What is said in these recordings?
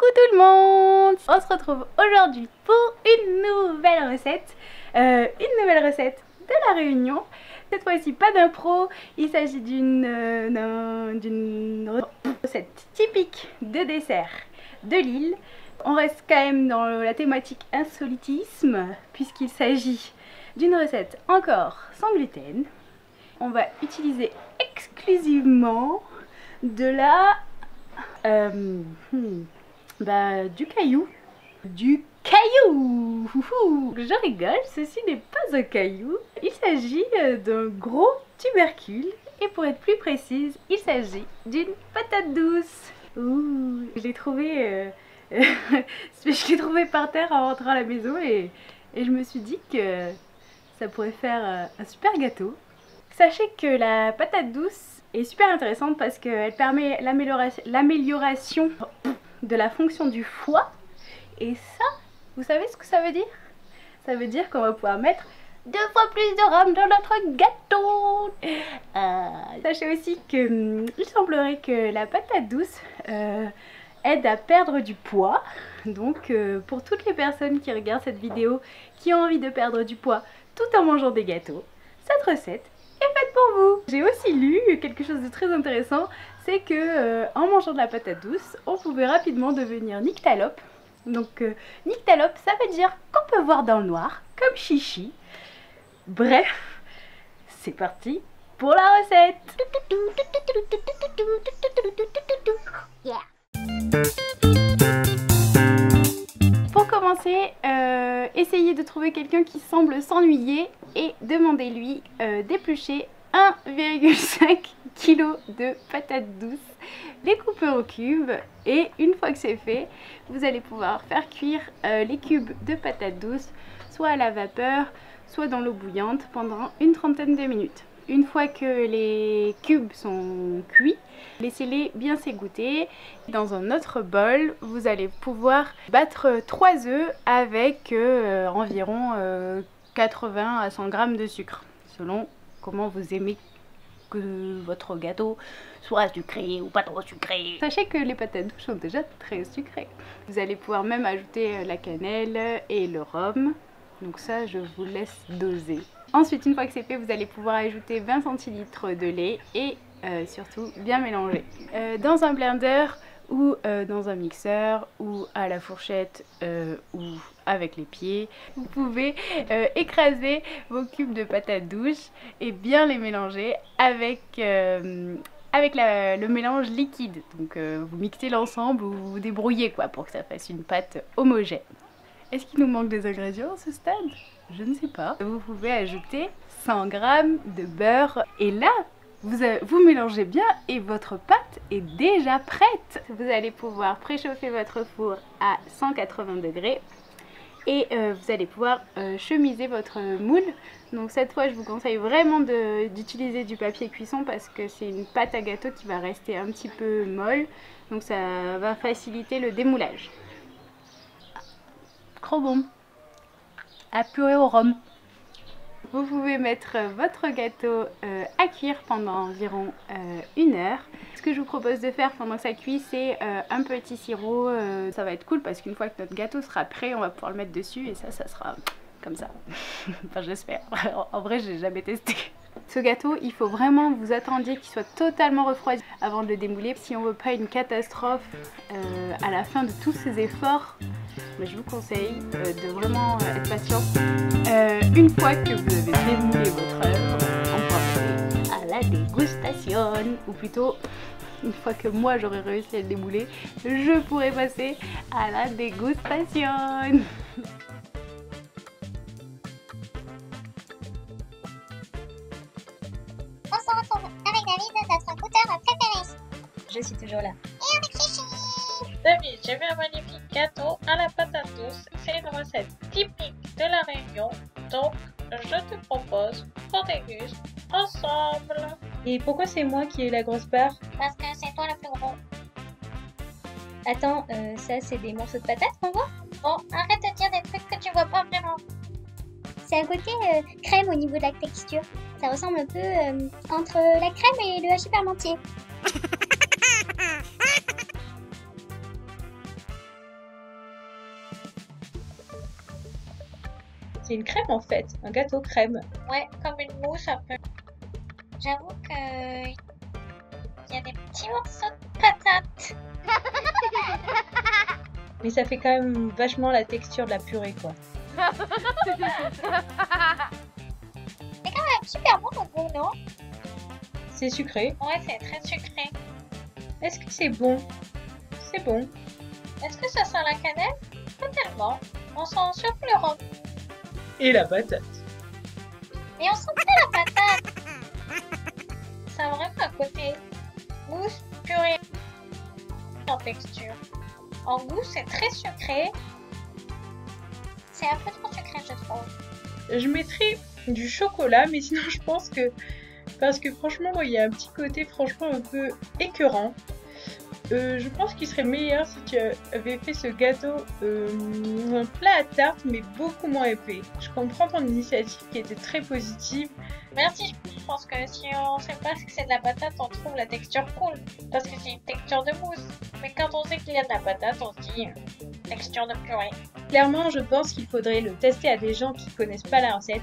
Coucou tout le monde! On se retrouve aujourd'hui pour une nouvelle recette. De la Réunion. Cette fois-ci pas d'impro, il s'agit d'une recette typique de dessert de l'île. On reste quand même dans la thématique insolitisme puisqu'il s'agit d'une recette encore sans gluten. On va utiliser exclusivement de la du caillou. Je rigole, ceci n'est pas un caillou. Il s'agit d'un gros tubercule et pour être plus précise, il s'agit d'une patate douce. Ouh, je l'ai trouvé par terre en rentrant à la maison et je me suis dit que ça pourrait faire un super gâteau. Sachez que la patate douce est super intéressante parce qu'elle permet l'amélioration de la fonction du foie. Et ça, vous savez ce que ça veut dire? Ça veut dire qu'on va pouvoir mettre 2 fois plus de rhum dans notre gâteau. Sachez aussi que il semblerait que la patate douce aide à perdre du poids. Donc pour toutes les personnes qui regardent cette vidéo, qui ont envie de perdre du poids tout en mangeant des gâteaux, cette recette est faite pour vous. J'ai aussi lu quelque chose de très intéressant, c'est que en mangeant de la patate douce, on pouvait rapidement devenir nyctalope. Donc nyctalope, ça veut dire qu'on peut voir dans le noir, comme Chichi. Bref, c'est parti pour la recette. Pour commencer, essayez de trouver quelqu'un qui semble s'ennuyer et demandez-lui d'éplucher 1,5 kg de patates douces, les couper en cubes et une fois que c'est fait, vous allez pouvoir faire cuire les cubes de patates douces soit à la vapeur, soit dans l'eau bouillante pendant une trentaine de minutes. Une fois que les cubes sont cuits, laissez-les bien s'égoutter. Dans un autre bol, vous allez pouvoir battre 3 œufs avec environ 80 à 100 g de sucre, selon comment vous aimez que votre gâteau soit sucré ou pas trop sucré. Sachez que les patates douces sont déjà très sucrées. Vous allez pouvoir même ajouter la cannelle et le rhum. Donc ça, je vous laisse doser. Ensuite, une fois que c'est fait, vous allez pouvoir ajouter 20 centilitres de lait et surtout bien mélanger. Dans un blender ou dans un mixeur ou à la fourchette ou avec les pieds, vous pouvez écraser vos cubes de patates douces et bien les mélanger avec le mélange liquide. Donc vous mixez l'ensemble ou vous débrouillez quoi pour que ça fasse une pâte homogène. Est-ce qu'il nous manque des ingrédients à ce stade? Je ne sais pas. Vous pouvez ajouter 100 g de beurre et là, vous mélangez bien et votre pâte est déjà prête. Vous allez pouvoir préchauffer votre four à 180 degrés et vous allez pouvoir chemiser votre moule. Donc cette fois, je vous conseille vraiment d'utiliser du papier cuisson parce que c'est une pâte à gâteau qui va rester un petit peu molle. Donc ça va faciliter le démoulage. Trop bon, à purée au rhum. Vous pouvez mettre votre gâteau à cuire pendant environ 1 heure. Ce que je vous propose de faire pendant que ça cuit, c'est un petit sirop. Ça va être cool parce qu'une fois que notre gâteau sera prêt, on va pouvoir le mettre dessus et ça sera comme ça. Enfin, j'espère. En vrai, j'ai jamais testé. Ce gâteau, il faut vraiment vous attendiez qu'il soit totalement refroidi avant de le démouler. Si on veut pas une catastrophe à la fin de tous ces efforts, mais je vous conseille de vraiment être patient. Une fois que vous avez démoulé votre œuvre, on pourra passer à la dégustation. Ou plutôt, une fois que moi j'aurai réussi à le démouler, je pourrai passer à la dégustation. On se retrouve avec David, notre goûteur préféré. Je suis toujours là. Et avec Chichi. David, j'ai fait un magnifique gâteau à la patate douce. C'est une recette typique de la Réunion. Donc, je te propose qu'on déguste ensemble. Et pourquoi c'est moi qui ai la grosse part? Parce que c'est toi le plus gros. Attends, ça c'est des morceaux de patates qu'on voit? Oh, arrête de dire des trucs que tu vois pas vraiment. C'est un côté crème au niveau de la texture. Ça ressemble un peu entre la crème et le hachis parmentier. C'est une crème en fait, un gâteau crème. Ouais, comme une mousse un peu. J'avoue que il y a des petits morceaux de patates. Mais ça fait quand même vachement la texture de la purée quoi. Super bon au goût, non? C'est sucré. Ouais, c'est très sucré. Est-ce que c'est bon? C'est bon. Est-ce que ça sent la cannelle? Pas tellement. On sent surtout le rhum. Et la patate. Et on sent pas la patate. Ça a vraiment un côté mousse purée en texture. En goût, c'est très sucré. C'est un peu trop sucré, je trouve. Je mettrais du chocolat, mais sinon je pense que... Parce que franchement, moi, il y a un petit côté franchement un peu écœurant. Je pense qu'il serait meilleur si tu avais fait ce gâteau un plat à tarte, mais beaucoup moins épais. Je comprends ton initiative qui était très positive. Merci, je pense que si on sait pas ce que c'est de la patate, on trouve la texture cool. Parce que c'est une texture de mousse. Mais quand on sait qu'il y a de la patate, on se dit texture de purée. Clairement, je pense qu'il faudrait le tester à des gens qui connaissent pas la recette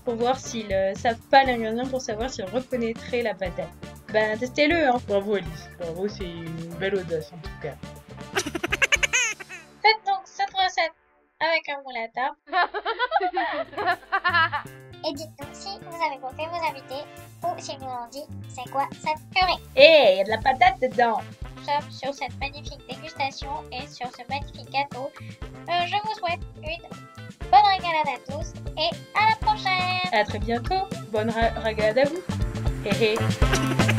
pour voir s'ils savent pas l'ingrédient, pour savoir s'ils reconnaîtraient la patate. Ben, testez-le, hein. Bravo Alice, bravo, c'est une belle audace en tout cas. Faites donc cette recette avec un moule à tarte. Et dites-nous si vous avez goûté vos invités ou si vous en dit c'est quoi cette purée. Hé, y a de la patate dedans. Sauf sur cette magnifique dégustation et sur ce magnifique gâteau. Je vous souhaite une bonne régalade à tous et à la prochaine. À très bientôt, bonne ragalade à vous. Hé hé.